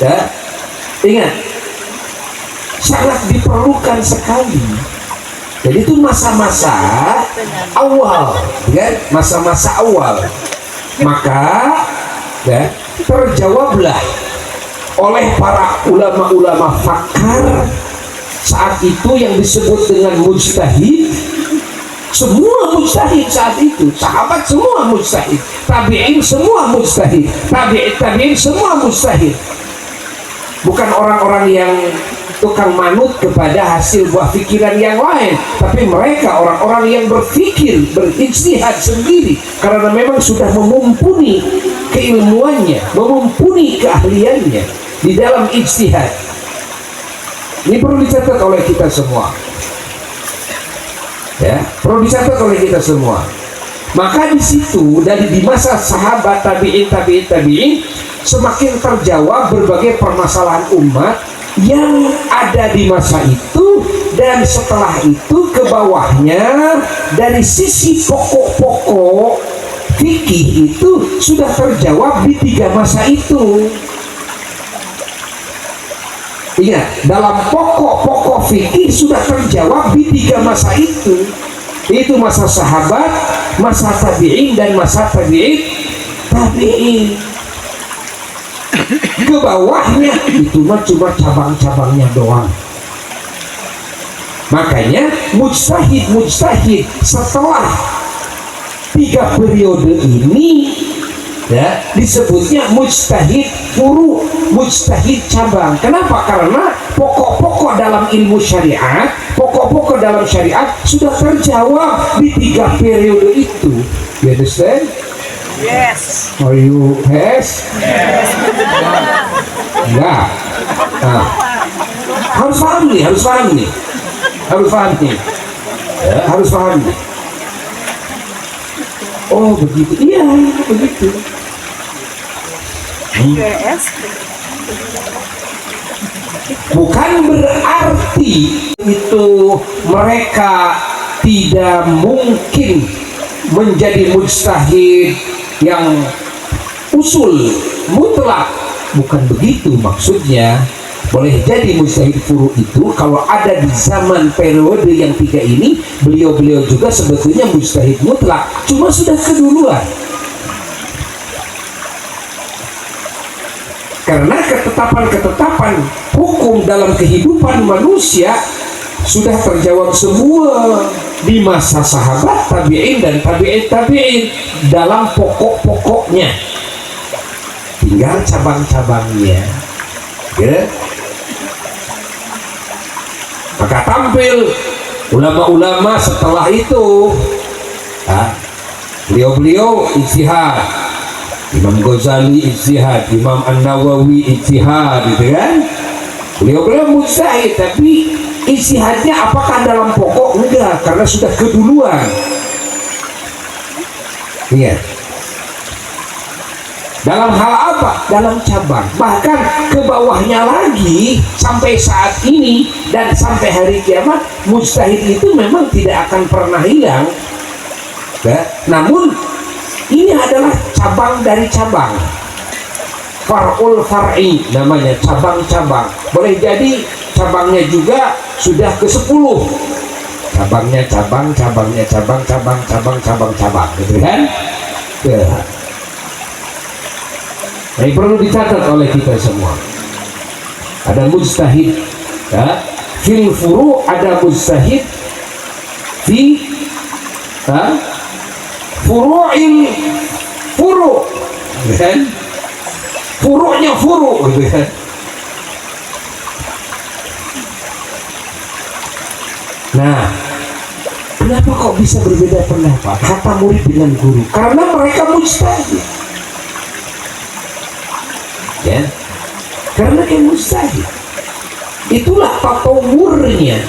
Ya, ingat, sangat diperlukan sekali. Jadi itu masa-masa awal, kan? Masa-masa awal. Maka ya, terjawablah oleh para ulama-ulama fakar saat itu yang disebut dengan mujtahid. Semua mujtahid saat itu, sahabat semua mujtahid, tabi'in semua mujtahid, tabi'in semua mujtahid. Bukan orang-orang yang tukang manut kepada hasil buah pikiran yang lain, tapi mereka orang-orang yang berpikir, berijtihad sendiri, karena memang sudah memumpuni keilmuannya, memumpuni keahliannya di dalam ijtihad. Ini perlu dicatat oleh kita semua. Ya, perlu dicatat oleh kita semua. Maka di situ dari di masa sahabat tabi'in semakin terjawab berbagai permasalahan umat yang ada di masa itu, dan setelah itu ke bawahnya dari sisi pokok-pokok fikih itu sudah terjawab di 3 masa itu. Ingat, dalam pokok-pokok fikih sudah terjawab di 3 masa itu. Itu masa sahabat, masa tabi'in, dan masa tabi'in. Ke bawahnya itu mah cuma cabang-cabangnya doang. Makanya mujtahid setelah 3 periode ini ya disebutnya mujtahid furu, mujtahid cabang. Kenapa? Karena pokok-pokok dalam ilmu syariat, pokok-pokok dalam syariat sudah terjawab di 3 periode itu. You understand? Yes. Are you yes? Yes. Enggak. Nah, harus paham nih. Ya, harus paham nih. Oh begitu, iya begitu. Yes. Bukan berarti itu mereka tidak mungkin menjadi mujtahid yang usul mutlak, bukan begitu maksudnya. Boleh jadi mujtahid furu itu kalau ada di zaman periode yang 3 ini, beliau-beliau juga sebetulnya mujtahid mutlak, cuma sudah keduluan. Karena ketetapan-ketetapan hukum dalam kehidupan manusia sudah terjawab semua di masa sahabat, tabi'in, dan tabi'in dalam pokok-pokoknya. Tinggal cabang-cabangnya. Ya. Maka tampil ulama-ulama setelah itu. Beliau-beliau ijtihad. Imam Ghazali ijtihad, Imam An-Nawawi ijtihad, gitu kan? Beliau-beliau mujtahid, tapi ijtihadnya apakah dalam pokok? Enggak, karena sudah keduluan. Iya. Dalam hal apa? Dalam cabang. Bahkan ke bawahnya lagi sampai saat ini dan sampai hari kiamat, mujtahid itu memang tidak akan pernah hilang. Ya? Namun ini adalah cabang dari cabang. Far'ul far'i namanya, cabang-cabang. Boleh jadi cabangnya juga sudah ke-10. Cabangnya cabang, gitu kan? Ya. Ini perlu dicatat oleh kita semua. Ada mujtahid ya, fil furu, ada mujtahid fi furu'il furu, kan? Furu'nya furu, gitu kan? Nah, kenapa kok bisa berbeda pendapat kata murid dengan guru? Karena mereka mujtahid. Ya, karena mujtahid. Itulah tatawurnya.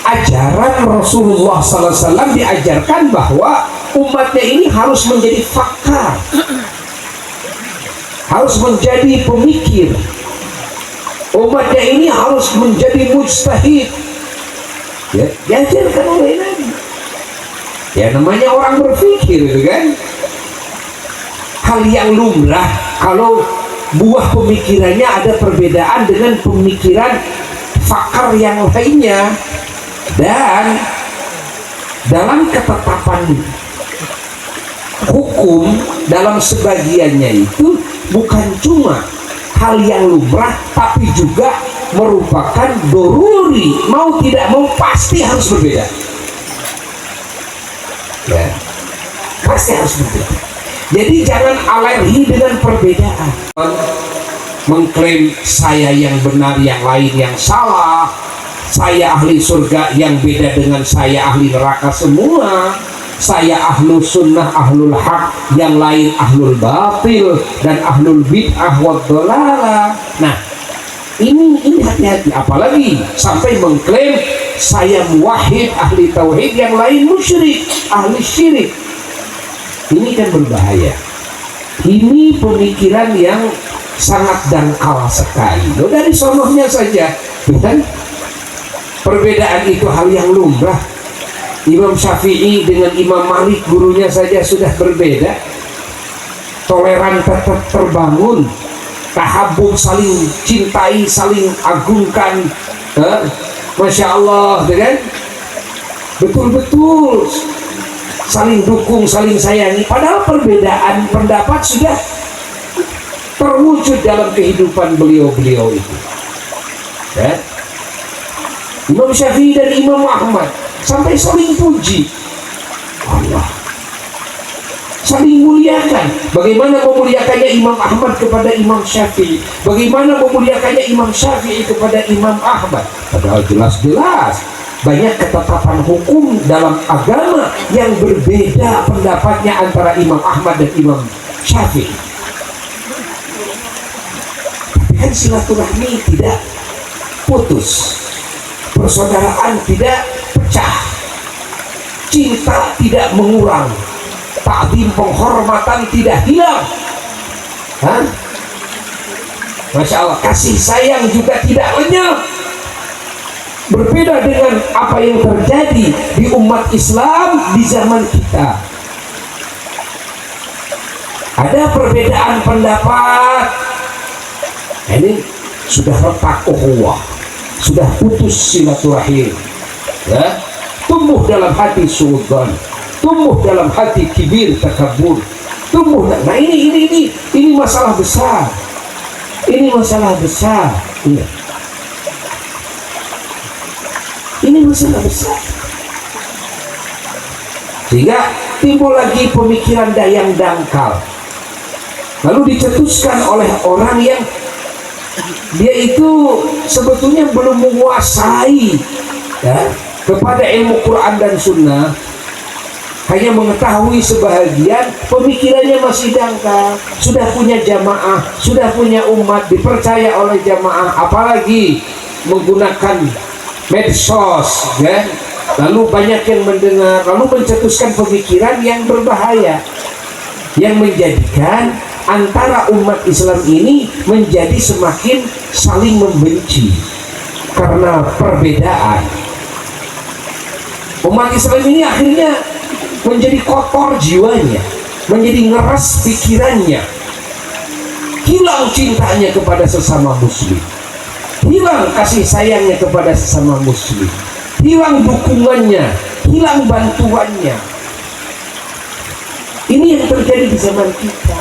Ajaran Rasulullah SAW diajarkan bahwa umatnya ini harus menjadi fakar, harus menjadi pemikir. Umatnya ini harus menjadi mujtahid. Ya, diajarkan oleh Nabi. Ya, namanya orang berpikir, gitu kan? Hal yang lumrah kalau buah pemikirannya ada perbedaan dengan pemikiran fakar yang lainnya. Dan dalam ketetapan hukum dalam sebagiannya itu bukan cuma hal yang lumrah, tapi juga merupakan doruri, mau tidak mau pasti harus berbeda ya, pasti harus berbeda. Jadi jangan alergi dengan perbedaan, mengklaim saya yang benar yang lain yang salah, saya ahli surga yang beda dengan saya ahli neraka semua, saya ahlu sunnah ahlul haq yang lain ahlul batil dan ahlul bid'ah wad dhalalah. Nah ini hati-hati, apalagi sampai mengklaim saya muwahhid ahli tauhid yang lain musyrik ahli syirik. Ini kan berbahaya, ini pemikiran yang sangat dangkal sekali. Loh, dari sonohnya saja bukan? Perbedaan itu hal yang lumrah. Imam Syafi'i dengan Imam Malik gurunya saja sudah berbeda. Toleran tetap terbangun, tahabbub saling cintai, saling agungkan. Masya Allah, kan? Betul-betul saling dukung, saling sayangi. Padahal perbedaan pendapat sudah terwujud dalam kehidupan beliau-beliau itu. Ya? Imam Syafi'i dan Imam Ahmad sampai saling puji Allah, saling muliakan. Bagaimana memuliakannya Imam Ahmad kepada Imam Syafi'i, bagaimana memuliakannya Imam Syafi'i kepada Imam Ahmad. Padahal jelas-jelas banyak ketetapan hukum dalam agama yang berbeda pendapatnya antara Imam Ahmad dan Imam Syafi'i. Tapi kan silaturahmi tidak putus, persaudaraan tidak pecah, cinta tidak mengurang, takdim penghormatan tidak hilang. Masya Allah, kasih sayang juga tidak lenyap. Berbeda dengan apa yang terjadi di umat Islam di zaman kita. Ada perbedaan pendapat, ini sudah retak ukhuwah, sudah putus silaturahim, ya, tumbuh dalam hati suudzon, tumbuh dalam hati kibir takabur, tumbuh. Nah ini masalah besar, ini masalah besar, iya. Ini masalah besar, sehingga timbul lagi pemikiran yang dangkal, lalu dicetuskan oleh orang yang dia itu sebetulnya belum menguasai ya, kepada ilmu Quran dan Sunnah, hanya mengetahui sebahagian, pemikirannya masih dangkal. Sudah punya jamaah, sudah punya umat, dipercaya oleh jamaah, apalagi menggunakan medsos, ya. Lalu banyak yang mendengar, lalu mencetuskan pemikiran yang berbahaya, yang menjadikan antara umat Islam ini menjadi semakin saling membenci karena perbedaan. Umat Islam ini akhirnya menjadi kotor jiwanya, menjadi ngeras pikirannya, hilang cintanya kepada sesama muslim, hilang kasih sayangnya kepada sesama muslim, hilang dukungannya, hilang bantuannya. Ini yang terjadi di zaman kita.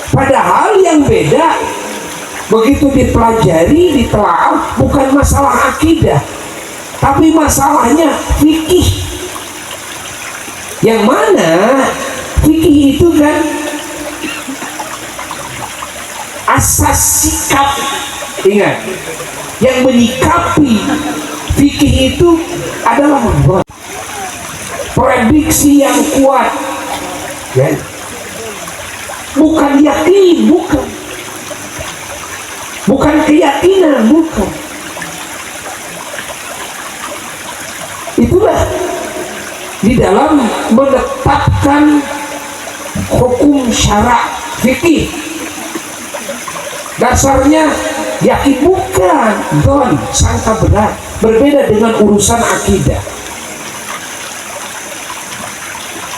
Padahal yang beda begitu dipelajari, ditelaah, bukan masalah akidah, tapi masalahnya fikih. Yang mana fikih itu kan asas sikap. Ingat, yang menyikapi fikih itu adalah prediksi yang kuat, ya. Bukan yakin, bukan keyakinan, bukan. Itulah di dalam menetapkan hukum syara' fikih. Dasarnya yakin, bukan don, sangka benar. Berbeda dengan urusan akidah.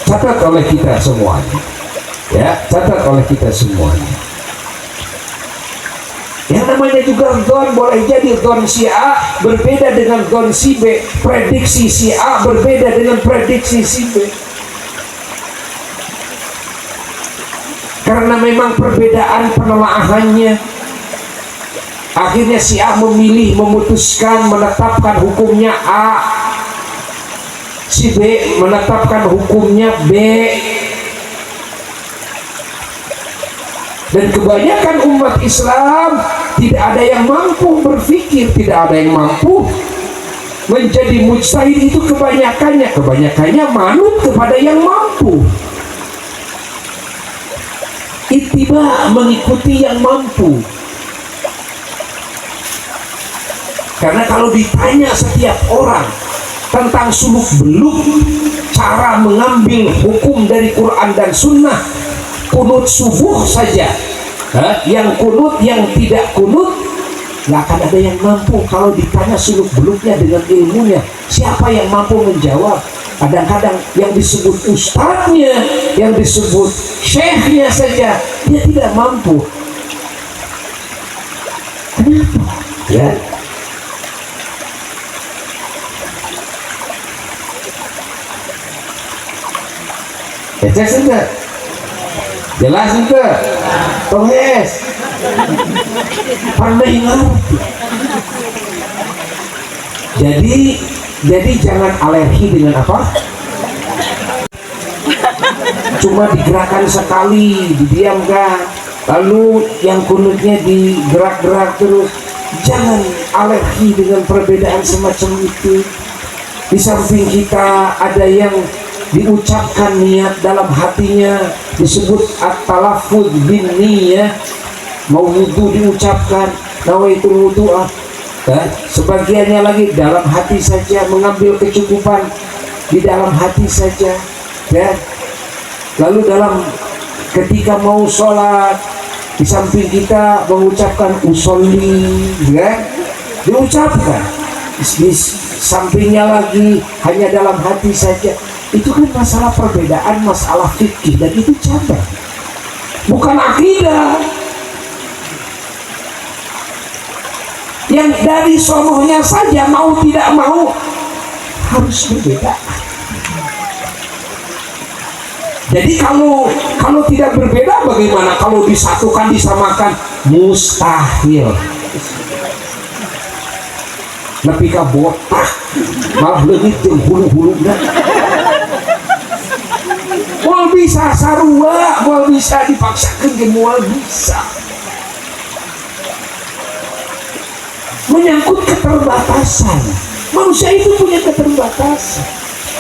Catat oleh kita semuanya. Ya, catat oleh kita semuanya. Yang namanya juga zon, boleh jadi zon si A berbeda dengan zon si B, prediksi si A berbeda dengan prediksi si B. Karena memang perbedaan penelaahannya, akhirnya si A memilih, memutuskan, menetapkan hukumnya A, si B menetapkan hukumnya B. Dan kebanyakan umat Islam tidak ada yang mampu berpikir, tidak ada yang mampu menjadi mujtahid. Itu kebanyakannya manut kepada yang mampu, ittiba, mengikuti yang mampu. Karena kalau ditanya setiap orang tentang suluk beluk cara mengambil hukum dari Quran dan Sunnah, kunut subuh saja, yang kunut, yang tidak kunut, nggak akan ada yang mampu. Kalau ditanya suluk beluknya dengan ilmunya, siapa yang mampu menjawab? Kadang-kadang yang disebut ustadznya, yang disebut syekhnya saja, dia tidak mampu. Kenapa? Ya. Jelas enggak? Jelas enggak? Tohes. Pandai ngerti. Jadi jangan alergi dengan apa? Cuma digerakkan sekali, didiamkan, lalu yang kunutnya digerak-gerak terus. Jangan alergi dengan perbedaan semacam itu. Di samping kita ada yang diucapkan niat dalam hatinya, disebut at-talaffuz bin niyah. Mau wudu diucapkan nawaitul wudu'ah. Sebagiannya lagi dalam hati saja, mengambil kecukupan di dalam hati saja, ya. Lalu ketika mau sholat, di samping kita mengucapkan usolli, ya, diucapkan. Di sampingnya lagi hanya dalam hati saja. Itu kan masalah perbedaan, masalah fikih, dan itu cabang, bukan akidah. Yang dari sonohnya saja mau tidak mau harus berbeda. Jadi kalau tidak berbeda bagaimana? Kalau disatukan, disamakan, mustahil. Lebih ke botak, malah lebih hulu-hulunya. Mau bisa sarua, mau bisa dipaksakan, mau bisa. Menyangkut keterbatasan, manusia itu punya keterbatasan.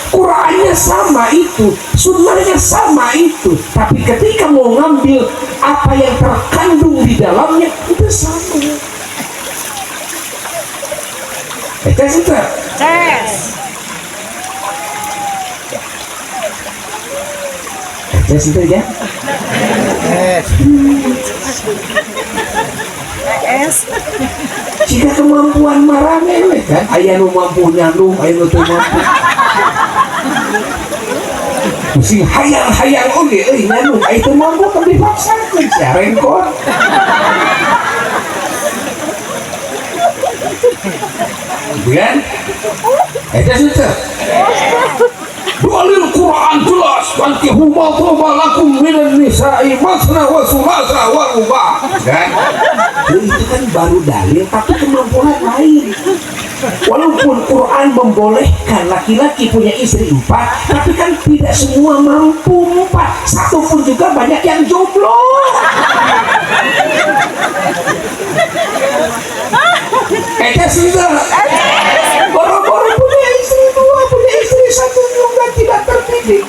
Qurannya sama itu, sunnahnya sama itu, tapi ketika mau ngambil apa yang terkandung di dalamnya itu sama. Tes itu. Tes. Tes itu ya. Tes. Jika kemampuan marane kan, aya nu mampu nyandung, aya nu teu mampu. Mesti hayang-hayang oge nyandung, aya teu mampu kan dipaksakeun sia rengkot. Kan? Eta sudah. Dalil Quran jelas, nanti huma lakum minan nisa'i masna wa thulatha wa ruba'. Kan? Itu kan baru dalil, tapi kemampuan lain. Walaupun Quran membolehkan laki-laki punya istri 4, tapi kan tidak semua mampu 4. Satu pun juga banyak yang jomblo. Sudah. Boro-boro punya istri 2, punya istri 1 juga tidak terdidik.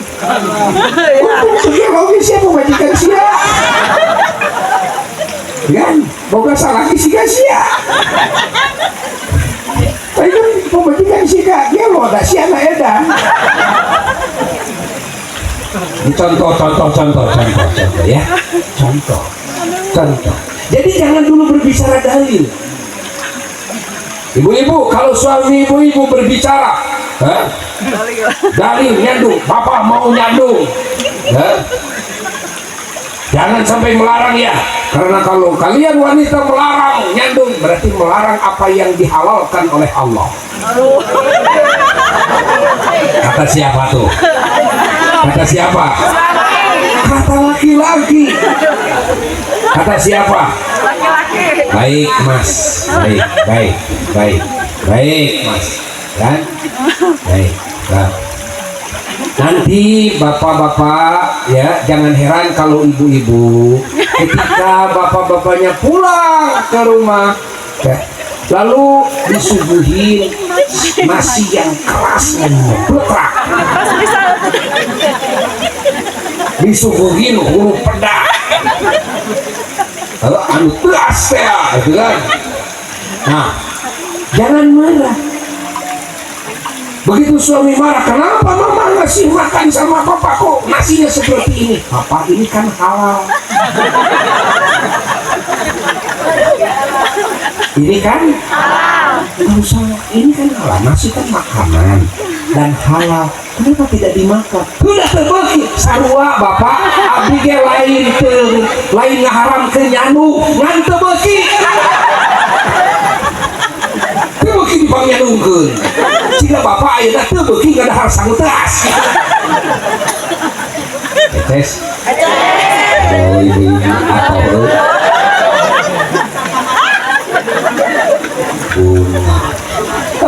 Untuk psikologis ya pemajikan sia. Kan? Boga salah sia sia. Tapi kan pemajikan sia dia lo ada sia na edan. Contoh ya. Contoh. Jadi jangan dulu berbicara dalil. Ibu-ibu, kalau suami ibu-ibu berbicara, dalil nyandung, bapak mau nyandung, Jangan sampai melarang ya, karena kalau kalian wanita melarang nyandung berarti melarang apa yang dihalalkan oleh Allah. Kata siapa tuh? Kata siapa? Kata laki-laki. Kata siapa? Laki-laki. Baik mas, baik mas, kan? Baik. Nah. Nanti bapak-bapak ya jangan heran kalau ibu-ibu ketika bapak-bapaknya pulang ke rumah ya, lalu disuguhin nasi yang keras dan meletak, disuguhin huruf pedas, lalu anu keras ya, gitu kan? Nah, jangan marah. Begitu suami marah, kenapa mama ngasih makan sama papa kok nasinya seperti ini? Papa, ini kan halal. Ini kan halal. Ini kan halal, nasi kan makanan dan halal. Kenapa tidak dimakan? Sudah terbagi sarua bapak, abdi ge lain ngaharam ke nyanu, ngan terbagi. Terbagi dipanggilungkeun. Jika bapak ayeuna teu beuki ngadahar sangutas. Eces. Oh, ibu atau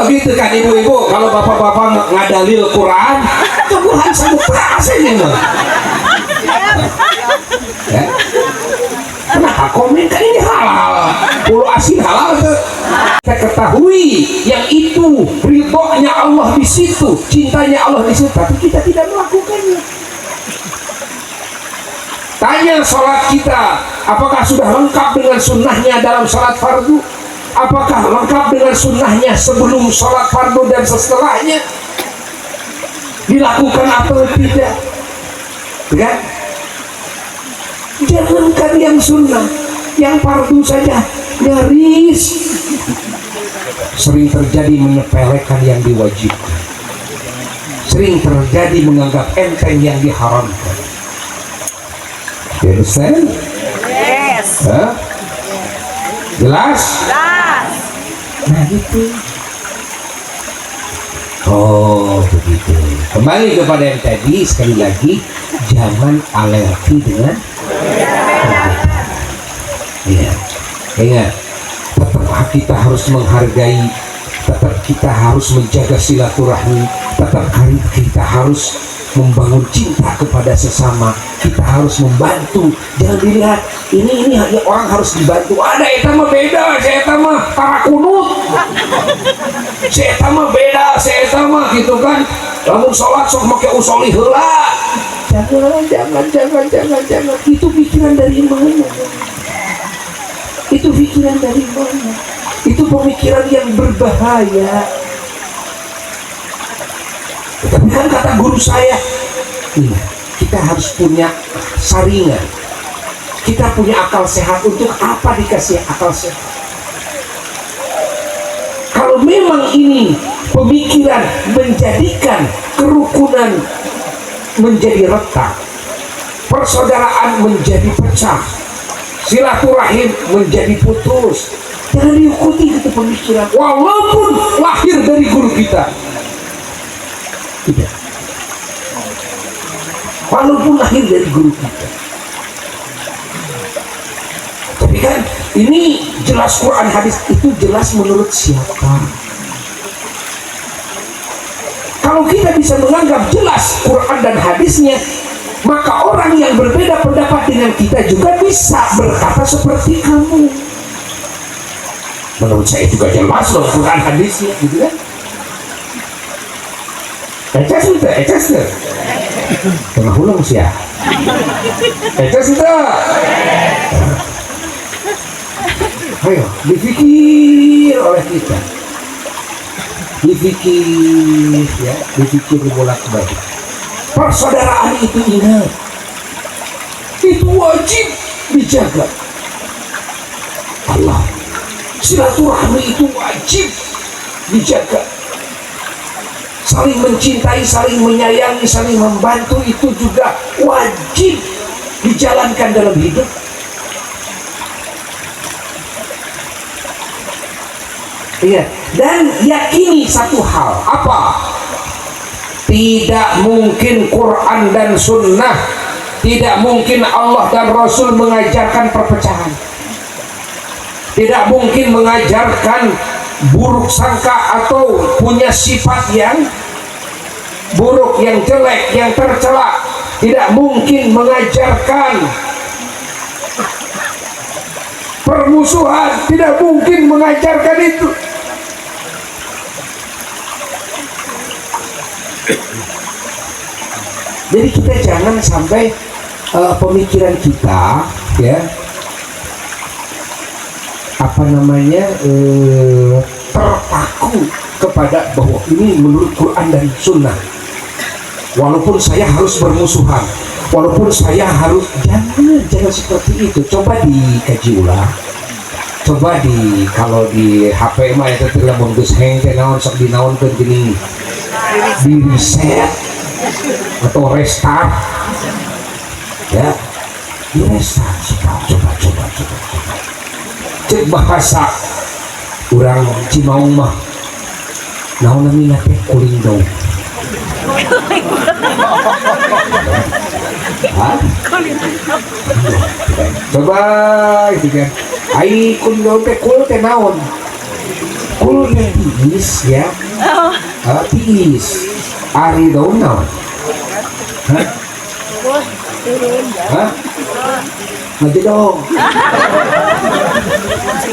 begitu kan ibu-ibu, kalau bapak-bapak ngadalil Quran, Tuhan sangutas ini mah. Ya. Kenapa komen kan ini halal? Pulau asin halal tuh. Kita ketahui yang itu ridhonya Allah di situ, cintanya Allah di situ, tapi kita tidak melakukannya. Tanya sholat kita, apakah sudah lengkap dengan sunnahnya dalam sholat fardu? Apakah lengkap dengan sunnahnya sebelum sholat fardu dan setelahnya? Dilakukan atau tidak? Kan? Jangankan yang sunnah, yang fardu saja nyaris sering terjadi menyepelekan yang diwajibkan, sering terjadi menganggap enteng yang diharamkan. You understand? Yes. Huh? Jelas? Jelas. Nah gitu. Oh begitu. Kembali kepada yang tadi, sekali lagi jangan alergi dengan ya. Ingat, tetap kita harus menghargai, tetap kita harus menjaga silaturahmi, tetap kita harus membangun cinta kepada sesama, kita harus membantu. Jangan dilihat ini hanya orang harus dibantu. Ada eta mah beda, saya eta mah tarakunut, saya eta mah beda, saya eta mah gitu kan. Lamun sholat sok make usoli heula. Jangan. Itu pikiran dari mana? Itu pikiran dari mana? Itu pemikiran yang berbahaya. Tapi kan kata guru saya, kita harus punya saringan. Kita punya akal sehat. Untuk apa dikasih akal sehat? Kalau memang ini pemikiran menjadikan kerukunan menjadi retak, persaudaraan menjadi pecah, silaturahim menjadi putus, jangan diikuti itu pemikiran walaupun lahir dari guru kita. Tidak. Walaupun lahir dari guru kita. Tapi kan ini jelas Quran hadis itu jelas menurut siapa. Kalau kita bisa menganggap jelas Quran dan hadisnya, maka orang yang berbeda pendapat dengan kita juga bisa berkata seperti kamu. Menurut saya juga jelas loh Quran hadisnya, gitu kan? Ecas itu. Tengah ulang sih ya. Ecas itu. Ayo, dipikir oleh kita. Dipikir ya, dipikir bolak-balik. Persaudaraan itu ingat, itu wajib dijaga. Allah, silaturahmi itu wajib dijaga. Saling mencintai, saling menyayangi, saling membantu itu juga wajib dijalankan dalam hidup. Iya, dan yakini satu hal, apa? Tidak mungkin Quran dan Sunnah, tidak mungkin Allah dan Rasul mengajarkan perpecahan, tidak mungkin mengajarkan buruk sangka atau punya sifat yang buruk, yang jelek, yang tercela. Tidak mungkin mengajarkan permusuhan, tidak mungkin mengajarkan itu. Jadi kita jangan sampai pemikiran kita, ya, apa namanya, terpaku kepada bahwa ini menurut Quran dan Sunnah. Walaupun saya harus bermusuhan, walaupun saya harus, jangan seperti itu. Coba dikaji ulang. Coba kalau di HP mah itu tidak bagus hang naon sok dinaon ke gini, di reset atau restart, ya, di restart. Coba cek bahasa orang Cimaung mah naon namina teh kuling daun. Hah? Coba itu kan, ai kuling daun teh kul teh naon? Kul yang tiis, ya, tiis. Ari daun naon? Hah? Hah? Ngajedong.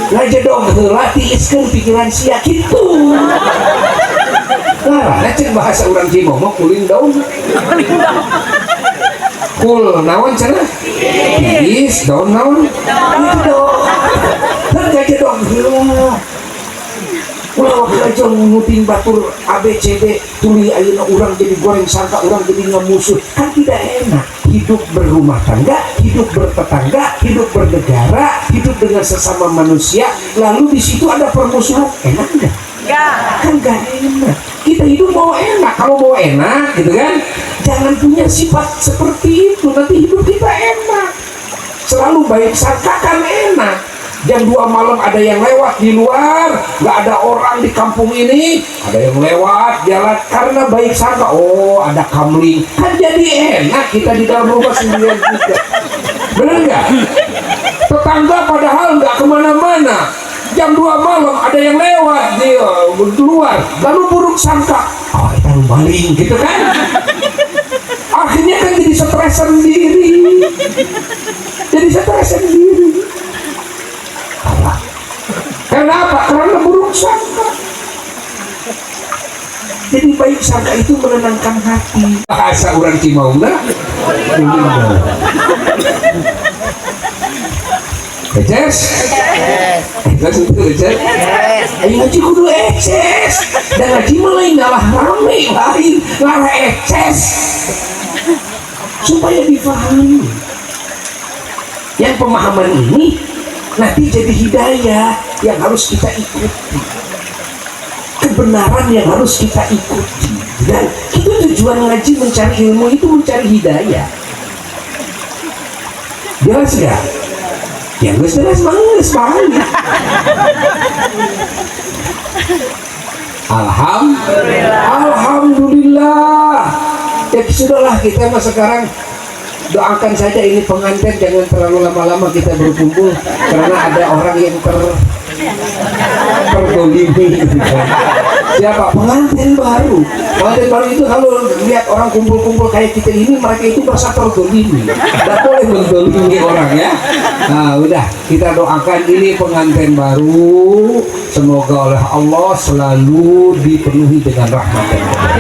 Ngajedong heula tiiskeun pikiran sia kitu. Nah, cek bahasa orang Cimaung mah kuling daun. Kul naon cenah? Tiis daun naon? Ngajedong. Kan ngajedong heula. Ulah aja nguting batur ABCD tuli ayeuna urang jadi goreng sangka, urang jadi ngamusuh, kan tidak enak. Hidup berumah tangga, hidup bertetangga, hidup bernegara, hidup dengan sesama manusia, lalu di situ ada permusuhan, enak enggak? Kan gak enak. Kita hidup mau enak, kalau mau enak gitu kan, jangan punya sifat seperti itu, nanti hidup kita enak. Selalu baik sangka kan enak. Jam 2 malam ada yang lewat di luar, nggak ada orang di kampung ini, ada yang lewat jalan karena baik sangka, oh ada kamling, kan jadi enak kita di dalam rumah sendirian juga. Bener nggak? Tetangga padahal nggak kemana-mana, jam 2 malam ada yang lewat di luar, lalu buruk sangka, oh kita maling gitu kan. Akhirnya kan jadi stres sendiri, Kenapa? Karena buruk sangka. Jadi baik sangka itu menenangkan hati. Bahasa orang Cimaung lah. Eces? Eces itu eces? Ayo ngaji kudu eces. Dan ngaji malah ngalah rame, ngalah eces. Supaya difahami. Yang pemahaman ini nanti jadi hidayah yang harus kita ikuti, kebenaran yang harus kita ikuti. Dan itu tujuan ngaji, mencari ilmu itu mencari hidayah. Jelas gak? Ya jelas banget. Alhamdulillah. Ya sudahlah, kita mah sekarang doakan saja ini pengantin jangan terlalu lama-lama kita berkumpul karena ada orang yang terdolimi. Siapa? Pengantin baru. Pengantin baru itu kalau lihat orang kumpul-kumpul kayak kita ini, mereka itu merasa terdolimi. Tidak boleh mendolimi orang, ya. Nah udah, kita doakan ini pengantin baru, semoga oleh Allah selalu dipenuhi dengan rahmat dan berkah,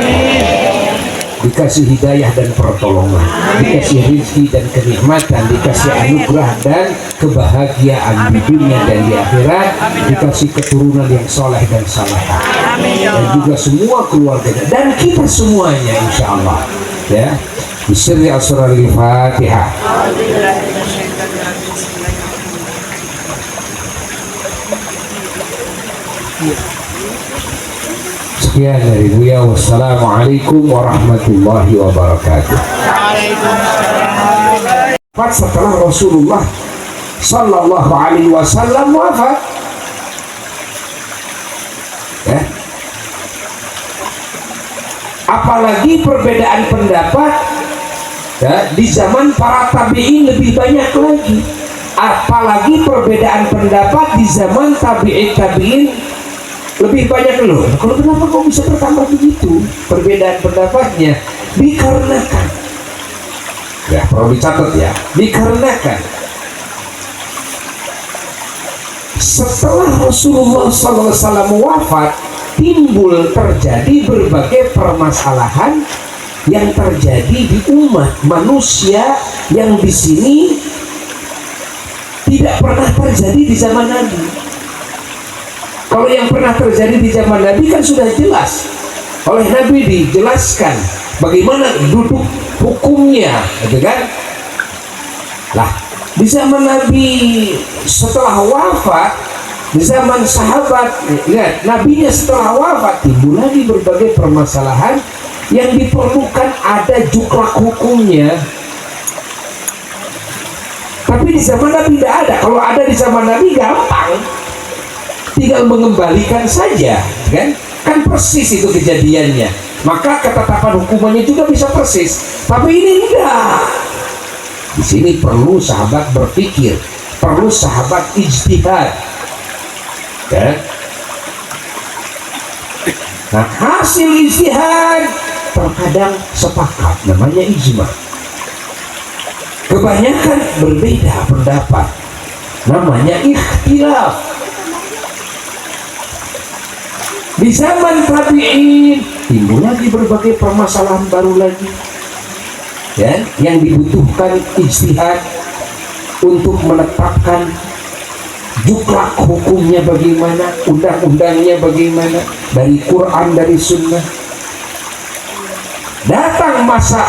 dikasih hidayah dan pertolongan, dikasih rezeki dan kenikmatan, dikasih anugerah dan kebahagiaan di dunia dan di akhirat, dikasih keturunan yang soleh dan salehah, dan juga semua keluarganya dan kita semuanya insya Allah, ya. Bismillah al-surahil Fatihah. Sekian dari Buya. Wassalamualaikum warahmatullahi wabarakatuh. setelah Rasulullah Sallallahu Alaihi Wasallam wafat. Ya. Apalagi perbedaan pendapat ya, di zaman para tabi'in lebih banyak lagi. Apalagi perbedaan pendapat di zaman tabi'in lebih banyak loh. Kalau kenapa kok bisa bertambah begitu perbedaan pendapatnya? Dikarenakan, ya perlu dicatat ya, dikarenakan setelah Rasulullah SAW wafat, timbul terjadi berbagai permasalahan yang terjadi di umat manusia yang di sini tidak pernah terjadi di zaman Nabi. Kalau yang pernah terjadi di zaman Nabi kan sudah jelas oleh Nabi, dijelaskan bagaimana duduk hukumnya, gitu kan? Lah, di zaman Nabi setelah wafat, di zaman sahabat, lihat, nabinya setelah wafat timbul lagi berbagai permasalahan yang diperlukan ada juklak hukumnya. Tapi di zaman Nabi tidak ada. Kalau ada di zaman Nabi gampang, tinggal mengembalikan saja, kan? Kan persis itu kejadiannya. Maka ketetapan hukumannya juga bisa persis. Tapi ini enggak. Di sini perlu sahabat berpikir, perlu sahabat ijtihad. Ya. Nah, hasil ijtihad terkadang sepakat, namanya ijma. Kebanyakan berbeda pendapat, namanya ikhtilaf. Di zaman tabi'in timbul lagi berbagai permasalahan baru lagi, ya, yang dibutuhkan ijtihad untuk menetapkan juklak hukumnya bagaimana, undang-undangnya bagaimana, dari Quran, dari Sunnah. Datang masa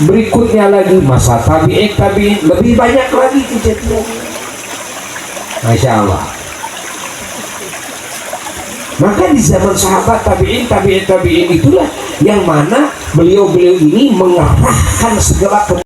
berikutnya lagi, masa tabi'in lebih banyak lagi kejadian. Masya Allah. Maka di zaman sahabat tabi'in itulah yang mana beliau-beliau ini mengerahkan segala